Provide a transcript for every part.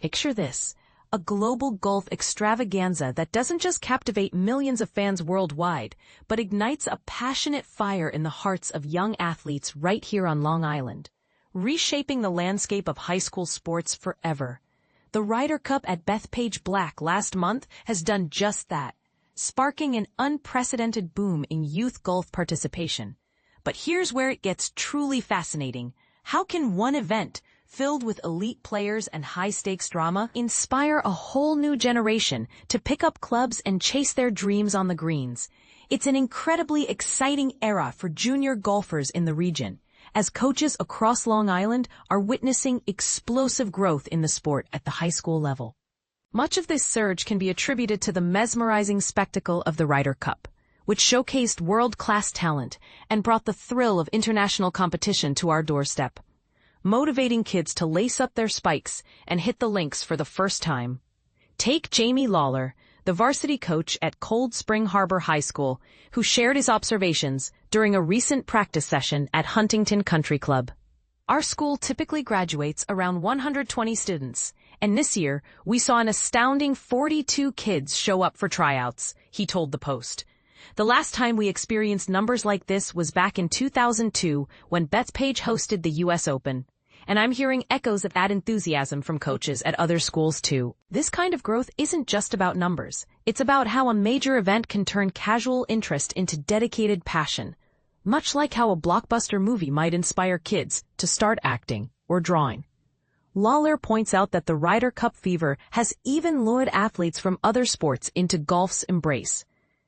Picture this. A global golf extravaganza that doesn't just captivate millions of fans worldwide, but ignites a passionate fire in the hearts of young athletes right here on Long Island, reshaping the landscape of high school sports forever. The Ryder Cup at Bethpage Black last month has done just that, sparking an unprecedented boom in youth golf participation. But here's where it gets truly fascinating. How can one event, filled with elite players and high-stakes drama, inspire a whole new generation to pick up clubs and chase their dreams on the greens? It's an incredibly exciting era for junior golfers in the region, as coaches across Long Island are witnessing explosive growth in the sport at the high school level. Much of this surge can be attributed to the mesmerizing spectacle of the Ryder Cup, which showcased world-class talent and brought the thrill of international competition to our doorstep, motivating kids to lace up their spikes and hit the links for the first time. Take Jamie Lawler, the varsity coach at Cold Spring Harbor High School, who shared his observations during a recent practice session at Huntington Country Club. Our school typically graduates around 120 students, and this year we saw an astounding 42 kids show up for tryouts, he told the Post. The last time we experienced numbers like this was back in 2002 when Bethpage hosted the U.S. Open. And I'm hearing echoes of that enthusiasm from coaches at other schools too. This kind of growth isn't just about numbers. It's about how a major event can turn casual interest into dedicated passion, much like how a blockbuster movie might inspire kids to start acting or drawing. Lawler points out that the Ryder Cup fever has even lured athletes from other sports into golf's embrace.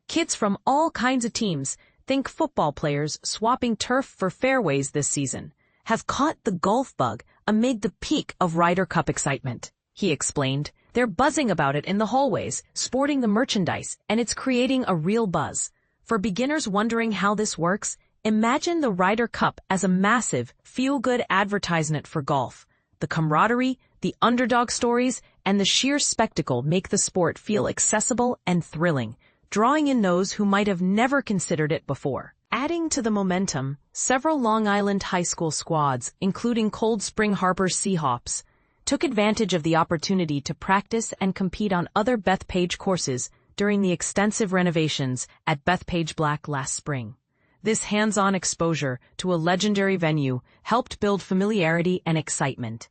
Kids from all kinds of teams, think football players swapping turf for fairways this season, have caught the golf bug amid the peak of Ryder Cup excitement. He explained, they're buzzing about it in the hallways, sporting the merchandise, and it's creating a real buzz. For beginners wondering how this works, imagine the Ryder Cup as a massive, feel-good advertisement for golf. The camaraderie, the underdog stories, and the sheer spectacle make the sport feel accessible and thrilling, drawing in those who might have never considered it before. Adding to the momentum, several Long Island high school squads, including Cold Spring Harbor Seahawks, took advantage of the opportunity to practice and compete on other Bethpage courses during the extensive renovations at Bethpage Black last spring. This hands-on exposure to a legendary venue helped build familiarity and excitement.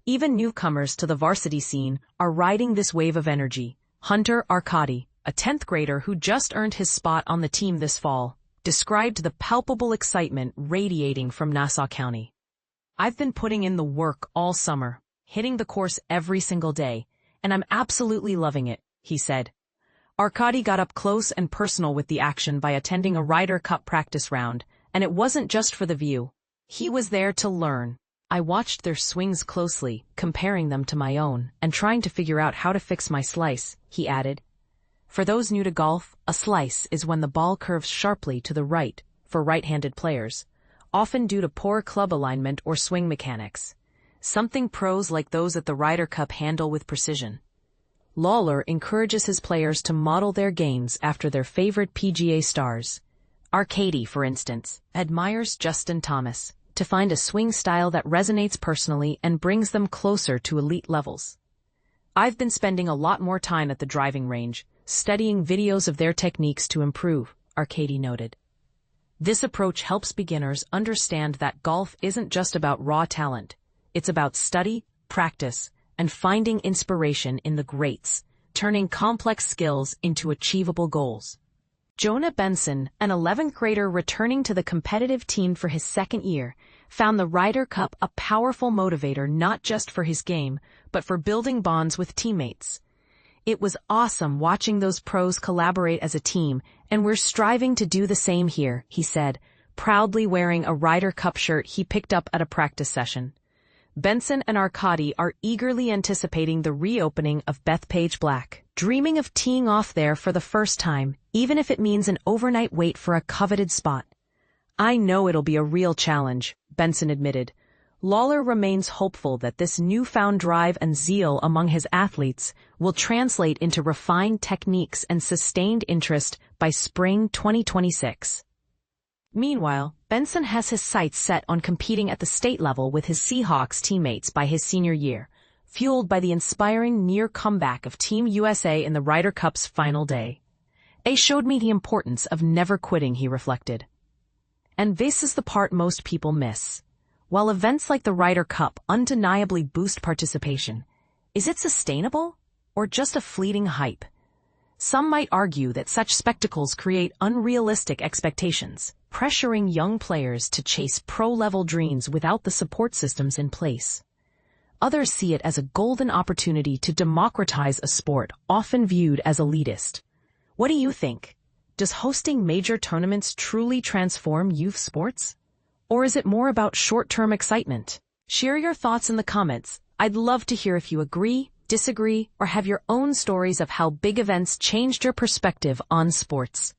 Even newcomers to the varsity scene are riding this wave of energy. Hunter Arcadi, a 10th grader who just earned his spot on the team this fall, described the palpable excitement radiating from Nassau County. I've been putting in the work all summer, hitting the course every single day, and I'm absolutely loving it, he said. Arcadi got up close and personal with the action by attending a Ryder Cup practice round, and it wasn't just for the view. He was there to learn. I watched their swings closely, comparing them to my own, and trying to figure out how to fix my slice, he added. For those new to golf, a slice is when the ball curves sharply to the right for right-handed players, often due to poor club alignment or swing mechanics, something pros like those at the Ryder Cup handle with precision. Lawler encourages his players to model their games after their favorite PGA stars. Arcadi, for instance, admires Justin Thomas to find a swing style that resonates personally and brings them closer to elite levels. I've been spending a lot more time at the driving range, studying videos of their techniques to improve, Arcadi noted. This approach helps beginners understand that golf isn't just about raw talent. It's about study, practice, and finding inspiration in the greats, turning complex skills into achievable goals. Jonah Benson, an 11th grader returning to the competitive team for his second year, found the Ryder Cup a powerful motivator not just for his game, but for building bonds with teammates. It was awesome watching those pros collaborate as a team, and we're striving to do the same here, he said, proudly wearing a Ryder Cup shirt he picked up at a practice session. Benson and Arcadi are eagerly anticipating the reopening of Bethpage Black, dreaming of teeing off there for the first time, even if it means an overnight wait for a coveted spot. I know it'll be a real challenge, Benson admitted. Lawler remains hopeful that this newfound drive and zeal among his athletes will translate into refined techniques and sustained interest by spring 2026. Meanwhile, Benson has his sights set on competing at the state level with his Seahawks teammates by his senior year, fueled by the inspiring near comeback of Team USA in the Ryder Cup's final day. It showed me the importance of never quitting, he reflected. And this is the part most people miss. While events like the Ryder Cup undeniably boost participation, is it sustainable or just a fleeting hype? Some might argue that such spectacles create unrealistic expectations, pressuring young players to chase pro-level dreams without the support systems in place. Others see it as a golden opportunity to democratize a sport often viewed as elitist. What do you think? Does hosting major tournaments truly transform youth sports? Or is it more about short-term excitement? Share your thoughts in the comments. I'd love to hear if you agree, disagree, or have your own stories of how big events changed your perspective on sports.